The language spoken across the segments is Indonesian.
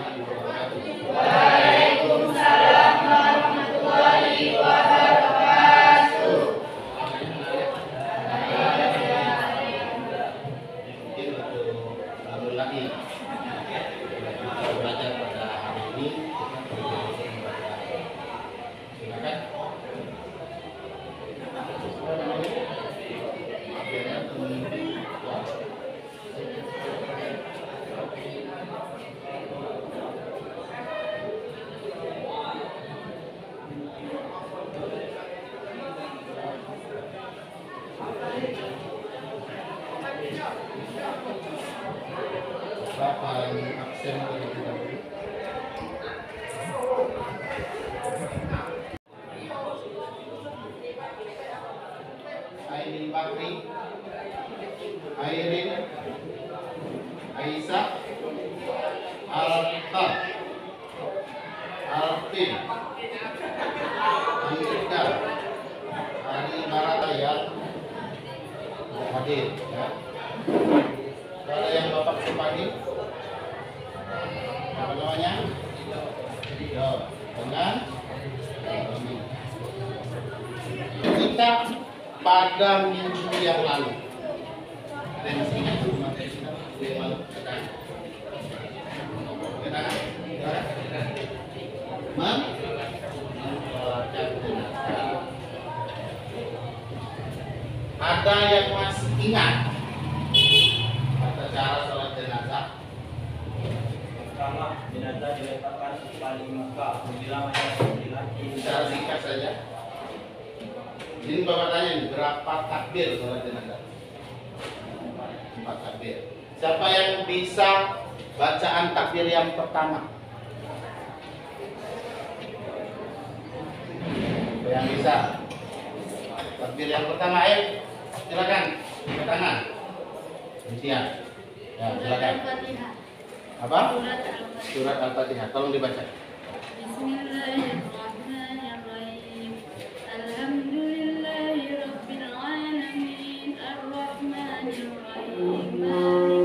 warahmatullahi wabarakatuh. Waalaikumsalam warahmatullahi wabarakatuh. Mungkin untuk baru lagi kita belajar pada hari ini kita membaca. Silakan. Berapa aksen terlebih dahulu? Ainin Bakri, Airin, Aisyah, Alta, Alvin, Andika, Ari Barataya, hadir ya. Ada yang Bapak Supadi, apa namanya? Yo, dengan kita pada minggu yang lalu. Ada yang masih ingat materi kita minggu yang lalu? Ada yang masih ingat tata cara sholat jenazah? Pertama, jenazah diletakkan paling muka bila mayat laki. Secara singkat saja. Ini Bapak tanya nih, berapa takbir sholat jenazah? 4 takbir. Siapa yang bisa bacaan takbir yang pertama? Siapa yang bisa? Takbir yang pertama, ayo silakan ke tangan. Demikian. Ya, silakan. Al-Fatihah. Apa? Surat Al-Fatihah. Surat Al-Fatihah. Tolong dibaca. Bismillahirrahmanirrahim. Alhamdulillahi rabbil alamin. Ar-Rahmanir Rahim.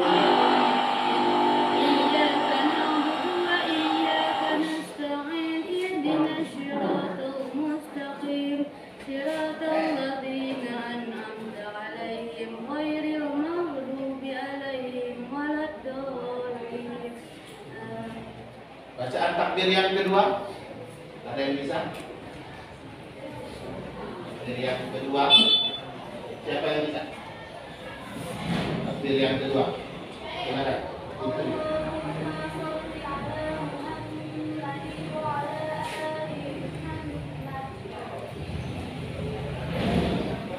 Maliki yaumiddin. Iyyaka na'budu wa iyyaka nasta'in. Ihdinas siratal mustaqim. Siratal ladzina an'amta 'alaihim ghairil maghdubi 'alaihim waladdallin. Bacaan takbir yang kedua. Ada yang bisa? Takbir yang kedua. Siapa yang bisa? Takbir yang kedua. Gimana?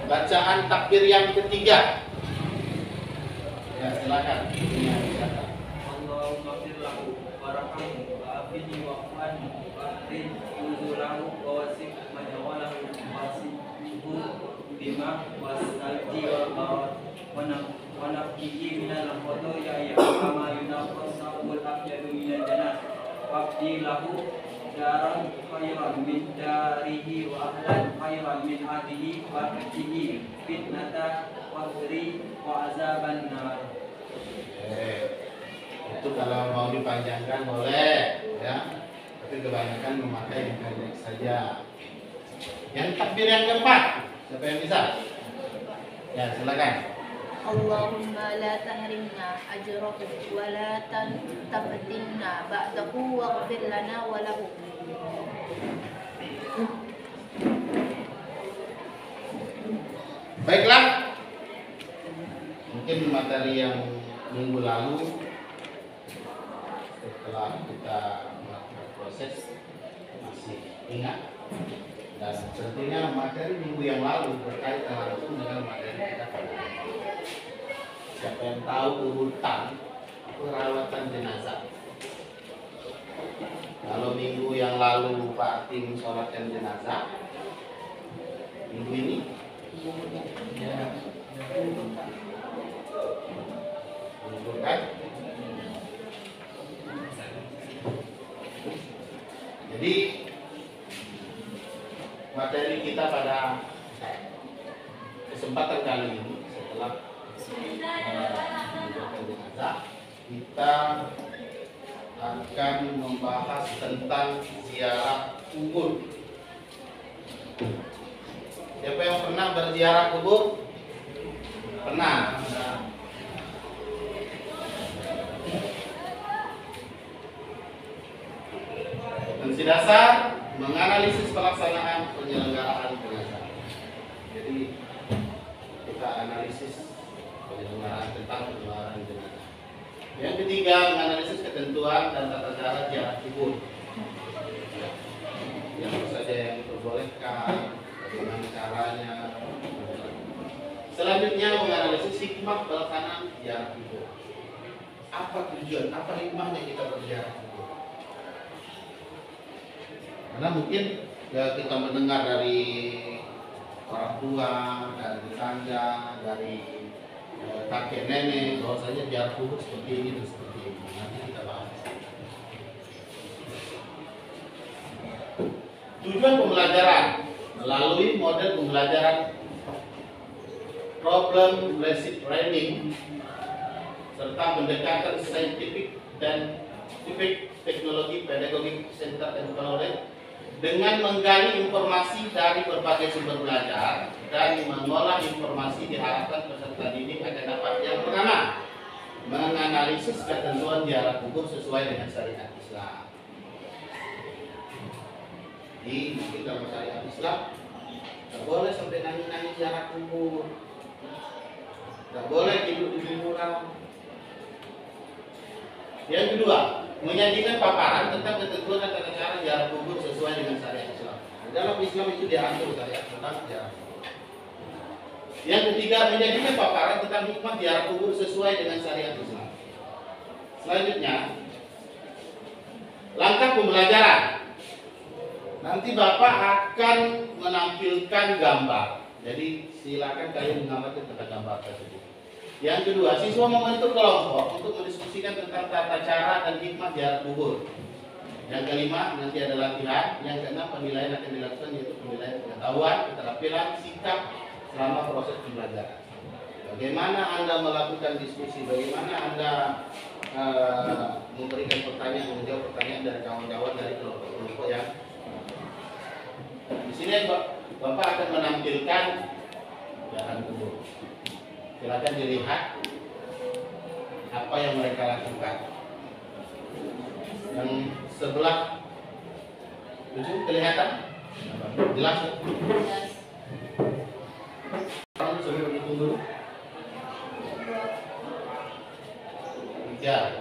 Bacaan takbir yang ketiga. Ya, silakan. Ya, silakan. Allahumma fir lahu warhamhu wa'afihi wa'fu anhu wa'akrim nuzulahu wa wasif majawalahu wasifhu bima wasalji wal barat wa nafkihi minal khotoya ya kama yunafas sa'ul abjadu minal janah wabdi lahu daran khairan min darihi wa ahlan khairan min ahlihi wa ahlihi fitnata wa'udri wa azaban nar. Itu kalau mau dipanjangkan boleh ya, tapi kebanyakan memakai yang pendek saja. Yang takbir yang keempat, siapa yang bisa? Ya, silakan. Allahumma la tahrimna ajrahu wa la taftinna ba'dahu waghfir lana wa lahu. Baiklah. Mungkin materi yang minggu lalu setelah kita melakukan proses masih ingat, dan tentunya materi minggu yang lalu berkaitan langsung dengan materi kita pada hari ini. Siapa yang tahu urutan perawatan jenazah? Kalau minggu yang lalu Pak Tim sholatkan jenazah, minggu ini ya, kan? Jadi materi kita pada kesempatan kali ini setelah jenazah, kita akan membahas tentang ziarah kubur. Siapa yang pernah berziarah kubur? Pernah. Fungsi dasar menganalisis pelaksanaan penyelenggaraan jenazah. Jadi kita analisis penyelenggaraan tentang penyelenggaraan jenazah. Yang ketiga, menganalisis ketentuan dan tata cara ziarah kubur. Yang saja yang diperbolehkan, bagaimana caranya. Selanjutnya, menganalisis hikmah pelaksanaan ziarah kubur. Apa tujuan, apa hikmahnya kita berziarah kubur? Karena mungkin ya, kita mendengar dari orang tua, dari tetangga, dari kakek nenek bahwasanya ziarah kubur seperti ini dan seperti ini. Nanti kita bahas. Tujuan pembelajaran melalui model pembelajaran problem based learning serta pendekatan scientific dan teknologi pedagogik center and knowledge dengan menggali informasi dari berbagai sumber belajar dan mengolah informasi, diharapkan peserta didik akan dapat yang pertama menganalisis ketentuan ziarah kubur sesuai dengan syariat Islam. Di dalam syariat Islam tidak boleh sampai nangis-nangis ziarah kubur, tidak boleh tidur di kuburan. Yang kedua, menyajikan paparan tentang ketentuan dan tata cara ziarah kubur sesuai dengan syariat Islam. Dalam Islam itu diatur syariat tentang ziarah kubur. Yang ketiga, menyajikan paparan tentang hikmah ziarah kubur sesuai dengan syariat Islam. Selanjutnya, langkah pembelajaran. Nanti Bapak akan menampilkan gambar. Jadi silakan kalian mengamati tentang gambar tersebut. Yang kedua, siswa membentuk kelompok untuk mendiskusikan tentang tata cara dan hikmah ziarah kubur. Yang kelima, nanti ada latihan. Yang keenam, penilaian akan dilakukan, yaitu penilaian pengetahuan, keterampilan, sikap selama proses pembelajaran. Bagaimana Anda melakukan diskusi? Bagaimana Anda memberikan pertanyaan, menjawab pertanyaan dari kawan-kawan dari kelompok-kelompok yang di sini Bapak akan menampilkan ziarah kubur. Silakan dilihat apa yang mereka lakukan. Yang sebelah ujung kelihatan? Jelas? Coba berhitung dulu. 3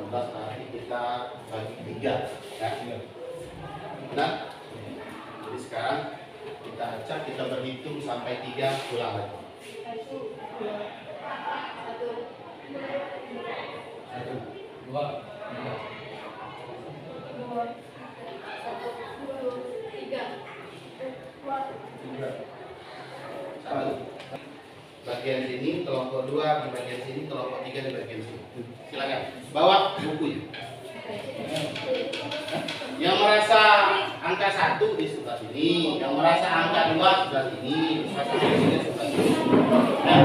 18 nanti kita bagi 3 ya. Nah, jadi sekarang kita acak, kita berhitung sampai 3, ulang lagi. 1, 2, 3. Bagian sini kelompok 2, di bagian sini kelompok 3, di bagian sini. Silakan bawa bukunya. Yang merasa angka 1 di sebelah sini, yang merasa angka 2 sebelah sini, sebelah sini. Nah,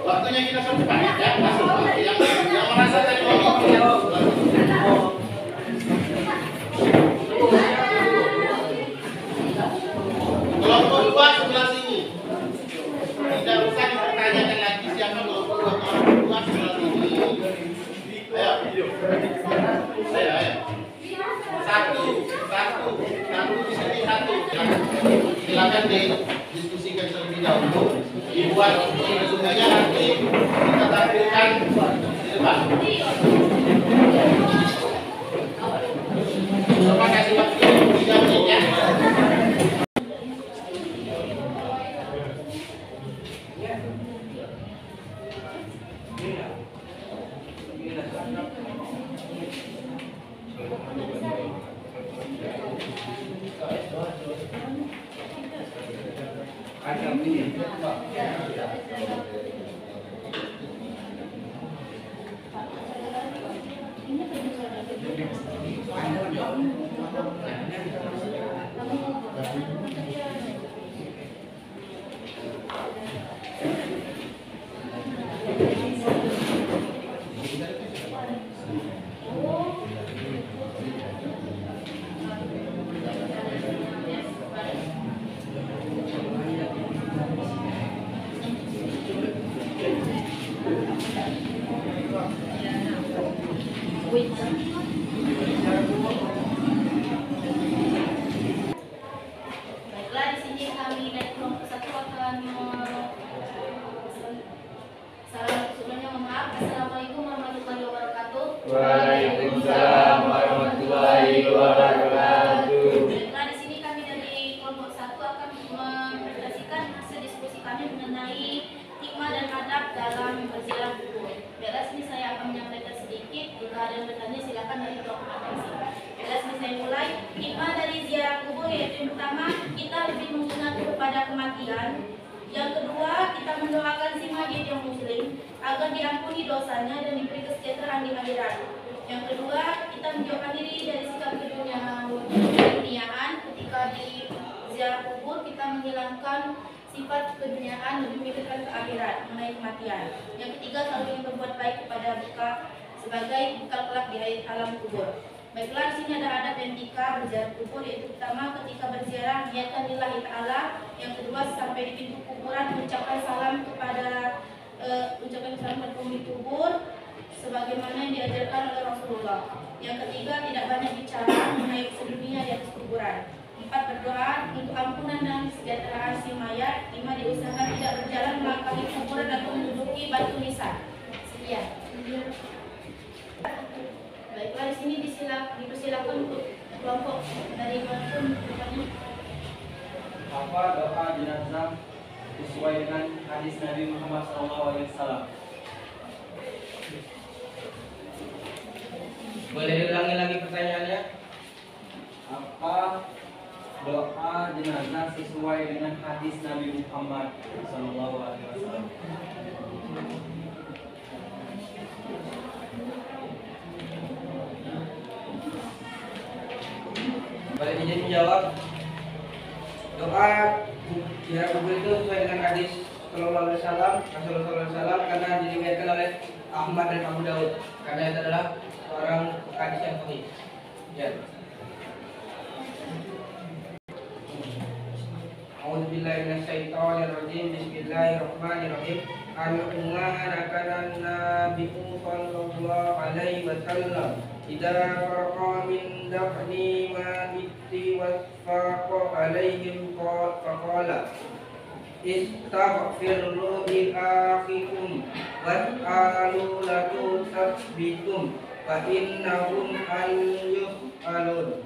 waktunya kita cepat ya, masuk. Yang merasa tadi ngomong sebelah sini. Kelompok 2 sebelah sini. Tidak usah dipertanyakan lagi siapa kelompok 2 sebelah sini. Ayo. Satu di sini 1. Silakan didiskusikan terlebih dahulu. Dibuat resumennya, nanti kita tampilkan di depan. Bapak kasih waktu 3 menit ya. Wait. Baiklah, di sini kami dari kelompok satu akan salam sebelumnya mohon maaf. Assalamualaikum warahmatullahi wabarakatuh. Waalaikumsalam warahmatullahi wabarakatuh. Baiklah, di sini kami dari kelompok satu akan mempresentasikan hasil diskusi kami mengenai hikmah dan adab dalam berziarah kubur. Baiklah, sini saya akan menyampaikan sedikit. Jika ada yang bertanya silakan dari kelompok atensi. Baiklah, sini saya mulai. Hikmah dari ziarah kubur yaitu yang pertama, kita lebih mengingat kepada kematian. Yang kedua, kita mendoakan si mayit yang muslim agar diampuni dosanya dan diberi kesejahteraan di akhirat. Yang kedua, kita menjauhkan diri dari sikap keduniaan. Ketika di ziarah kubur, kita menghilangkan sifat keduniaan dan memikirkan ke akhirat mengenai kematian. Yang ketiga, selalu ingin berbuat baik kepada buka sebagai bekal kelak di alam kubur. Baiklah, di sini ada adab dan etika berziarah kubur, yaitu pertama ketika berziarah niatkan lillahi ta'ala. Yang kedua, sampai di pintu kuburan ucapkan salam kepada penghuni kubur sebagaimana yang diajarkan oleh Rasulullah. Yang ketiga, tidak banyak bicara mengenai sedunia di atas kuburan. 4, berdoa untuk ampunan dan kesejahteraan si mayat. 5, diusahakan tidak berjalan melangkahi kuburan atau menduduki batu nisan. Sekian. Baiklah, di sini dipersilakan untuk kelompok dari manapun bertanya. Apa doa jenazah sesuai dengan hadis Nabi Muhammad SAW? Boleh diulangi lagi pertanyaannya? Apa doa jenazah sesuai dengan hadis Nabi Muhammad SAW? Boleh izin menjawab? Doa ziarah kubur itu sesuai dengan hadis Sallallahu Alaihi Wasallam, Rasulullah Sallallahu Alaihi Wasallam, karena diriwayatkan oleh Ahmad dan Abu Daud. Karena itu adalah seorang hadis yang sahih. Ya. A'udzubillahi minasyaitonirrajim. Bismillahirrahmanirrahim. Al-Qur'an kana Nabiyu sallallahu alaihi wasallam idza faraqa min dafni ma bitti wasfaqa alaihim faqala istaghfiru li akhikum was'alu lahu tasbitum fa innahum an yus'alun.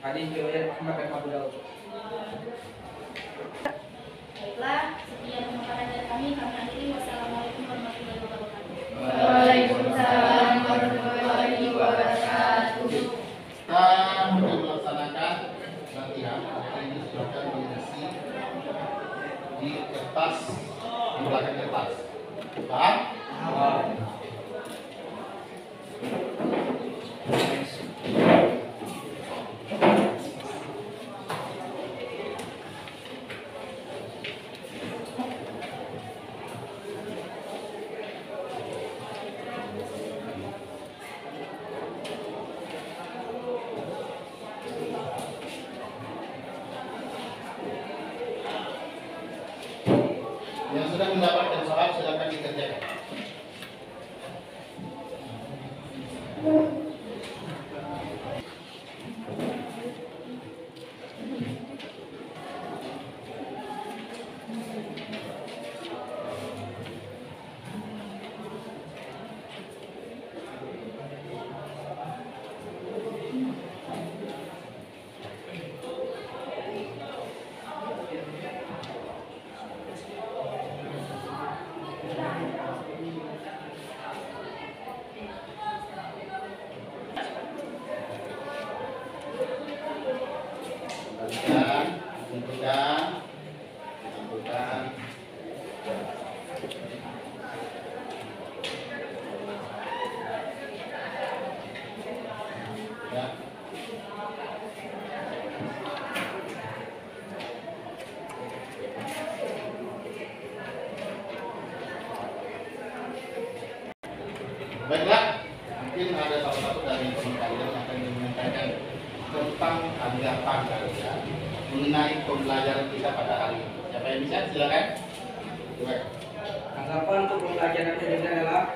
Hadis riwayat Ahmad dan Abu Daud. Baiklah, sekian pemaparan dari kami akhiri. Wassalamualaikum warahmatullahi wabarakatuh. Waalaikumsalam warahmatullahi wabarakatuh. Kita mulai melaksanakan latihan. Ini sudah diisi di kertas, di belakang kertas. Paham? Yang sudah mendapatkan soal silakan dikerjakan. Ambilkan. Ya. Baiklah, mungkin ada salah satu dari teman kalian yang akan menyampaikan tentang anggapan kalian mengenai pembelajaran kita pada hari ini. Siapa yang bisa? Silakan. Coba. Anggapan untuk pembelajaran ini adalah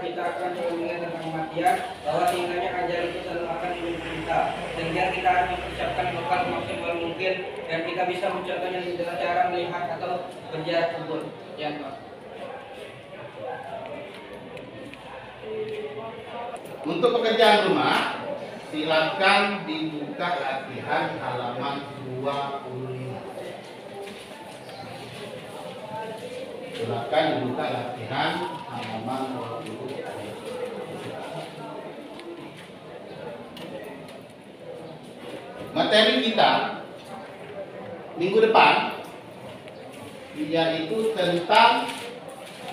kita akan selalu mengingat tentang kematian, bahwa tinggalnya ajal itu selalu akan menuju kita. Sehingga kita harus mempersiapkan bekal semaksimal mungkin dan kita bisa mencontohnya dengan cara melihat atau berziarah kubur. Ya, Pak. Untuk pekerjaan rumah, silakan dibuka latihan halaman 25. Silakan dibuka latihan halaman 25. Materi kita minggu depan yaitu tentang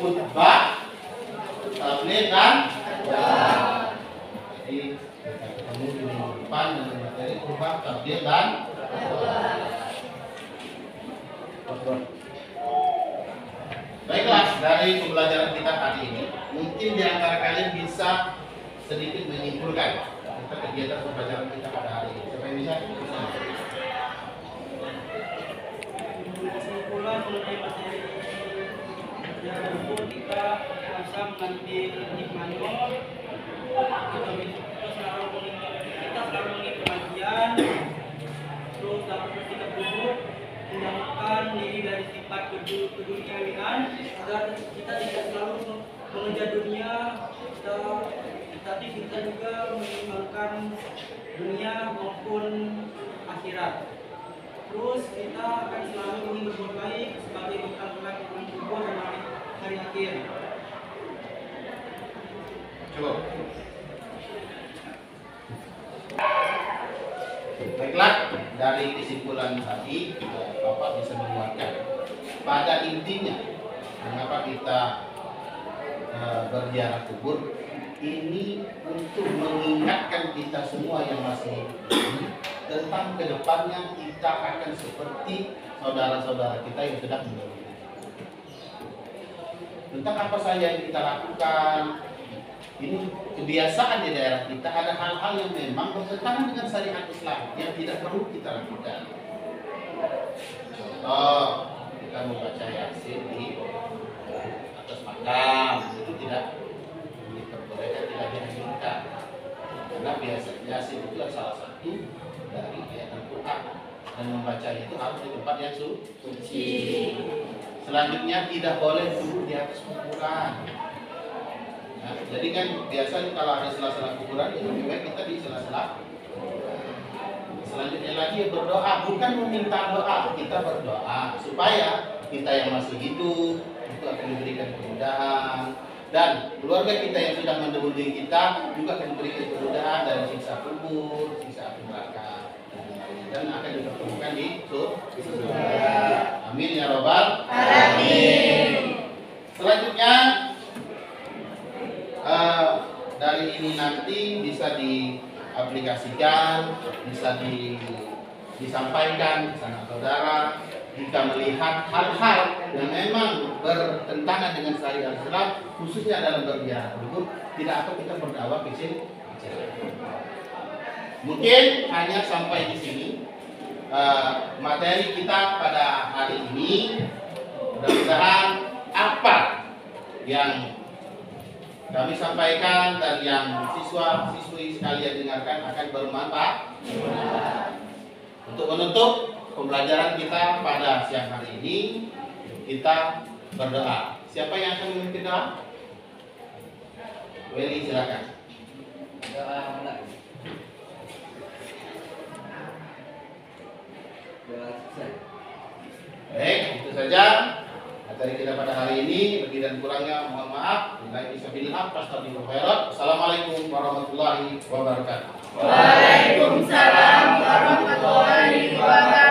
khutbah, tabligh dan dakwah. Jadi kita ketemu di minggu depan dengan materi khutbah, tabligh dan dakwah. Baiklah, dari pembelajaran kita hari ini, mungkin di antara kalian bisa sedikit menyimpulkan tentang kegiatan pembelajaran kita pada hari ini. Siapa yang bisa? Kesimpulan mengenai materi pelajaran kubur, kita bisa mengambil hikmahnya. Kita selalu mengingat kematian, terus dapat bersikap kubur, menjauhkan diri dari sifat keduniawian agar kita tidak selalu mengejar dunia, tapi kita juga menyimbangkan dunia maupun akhirat. Terus kita akan selalu ingin berbuat baik sebagai bekal kelak dalam kubur dan hari akhir. Cukup. Baiklah, dari kesimpulan tadi, Bapak bisa menguatkan pada intinya mengapa kita berziarah kubur ini untuk mengingatkan kita semua yang masih hidup tentang kedepannya kita akan seperti saudara-saudara kita yang sudah meninggal. Tentang apa saja yang kita lakukan, ini kebiasaan di daerah kita, ada hal-hal yang memang bertentangan dengan syariat Islam yang tidak perlu kita lakukan. Contoh, kita membaca Yasin di atas makam, itu tidak diperbolehkan, tidak dianjurkan. Karena biasanya Yasin itu salah satu dari ayat Al-Quran, dan membaca itu harus di tempat yang suci. Selanjutnya tidak boleh duduk di atas kuburan. Nah, jadi kan biasanya kalau ada sela-sela kuburan, ya lebih baik kita di sela-sela. Selanjutnya lagi berdoa, bukan meminta doa, kita berdoa supaya kita yang masih hidup itu akan diberikan kemudahan, dan keluarga kita yang sudah mendahului kita juga akan diberikan kemudahan dari siksa kubur, siksa api neraka, dan akan dipertemukan di surga. Amin ya robbal alamin. Selanjutnya dari ini nanti bisa diaplikasikan, bisa disampaikan ke saudara jika melihat hal-hal yang memang bertentangan dengan syariat Islam, khususnya dalam berziarah kubur, tidak akan kita berdakwah ke sini. Mungkin hanya sampai di sini materi kita pada hari ini. Mudah-mudahan apa yang kami sampaikan dan yang siswa-siswi sekalian dengarkan akan bermanfaat. Untuk menutup pembelajaran kita pada siang hari ini, kita berdoa. Siapa yang akan memimpin doa? Weli, silakan. Doa mulai. Baik, itu saja materi kita pada hari ini. Lebih dan kurangnya mohon maaf. Assalamualaikum warahmatullahi wabarakatuh. Waalaikumsalam warahmatullahi wabarakatuh.